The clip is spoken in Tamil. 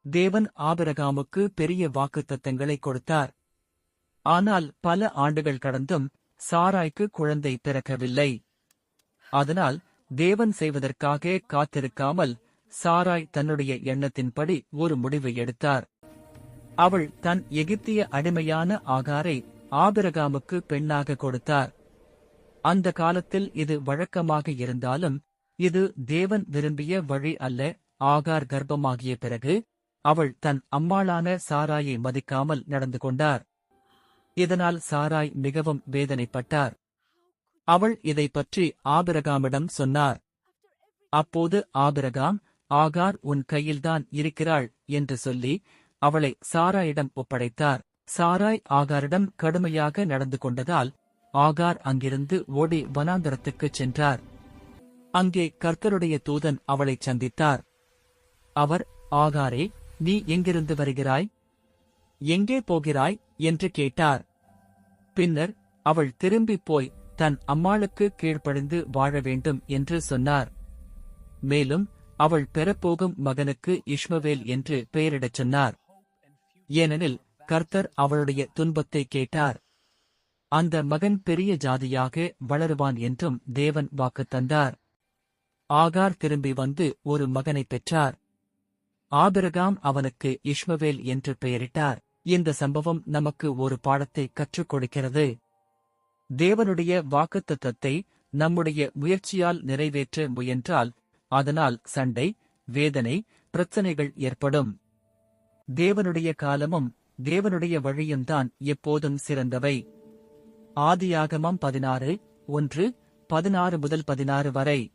தேவன் ஆபிரகாமுக்கு பெரிய வாக்குத்தத்தங்களை கொடுத்தார். ஆனால் பல ஆண்டுகள் கடந்தும் சாராய்க்கு குழந்தை பிறக்கவில்லை. அதனால் தேவன் செய்வதற்காக காத்திருக்காமல் சாராய் தன்னுடைய எண்ணத்தின்படி ஒரு முடிவை எடுத்தார். அவள் தன் எகிப்திய அடிமையான ஆகாரை ஆபிரகாமுக்கு பெண்ணாக கொடுத்தார். அந்த காலத்தில் இது வழக்கமாக இருந்தாலும் இது தேவன் விரும்பிய வழி அல்ல. ஆகார் கர்ப்பமாகிய பிறகு அவள் தன் அம்மாளான சாராயை மதிக்காமல் நடந்து கொண்டார். இதனால் சாராய் மிகவும் வேதனைப்பட்டார். அவள் இதைப் பற்றி ஆபிரகாமிடம் சொன்னார். அப்போது ஆபிரகாம், ஆகார் உன் கையில்தான் இருக்கிறாள் என்று சொல்லி அவளை சாராயிடம் ஒப்படைத்தார். சாராய் ஆகாரிடம் கடுமையாக நடந்து கொண்டதால் ஆகார் அங்கிருந்து ஓடி வனாந்தரத்துக்குச் சென்றார். அங்கே கர்த்தருடைய தூதன் அவளைச் சந்தித்தார். அவர், ஆகாரே, நீ எங்கிருந்து வருகிறாய்? எங்கே போகிறாய் என்று கேட்டார். பின்னர் அவள் திரும்பிப் போய் தன் அம்மாளுக்கு கீழ்ப்படிந்து வாழ வேண்டும் என்று சொன்னார். மேலும் அவள் பெறப்போகும் மகனுக்கு இஷ்மவேல் என்று பெயரிடச் சொன்னார். ஏனெனில் கர்த்தர் அவளுடைய துன்பத்தை கேட்டார். அந்த மகன் பெரிய ஜாதியாக வளருவான் என்றும் தேவன் வாக்கு தந்தார். ஆகார் திரும்பி வந்து ஒரு மகனைப் பெற்றார். ஆபிரகாம் அவனுக்கு இஷ்மவேல் என்று பெயரிட்டார். இந்த சம்பவம் நமக்கு ஒரு பாடத்தை கற்றுக் கொடுக்கிறது. தேவனுடைய வாக்குத்தத்தத்தை நம்முடைய முயற்சியால் நிறைவேற்ற முயன்றால் அதனால் சண்டை, வேதனை, பிரச்சனைகள் ஏற்படும். தேவனுடைய காலமும் தேவனுடைய வழியும்தான் எப்போதும் சிறந்தவை. ஆதியாகமம் 16:1-16 முதல் 16 வரை.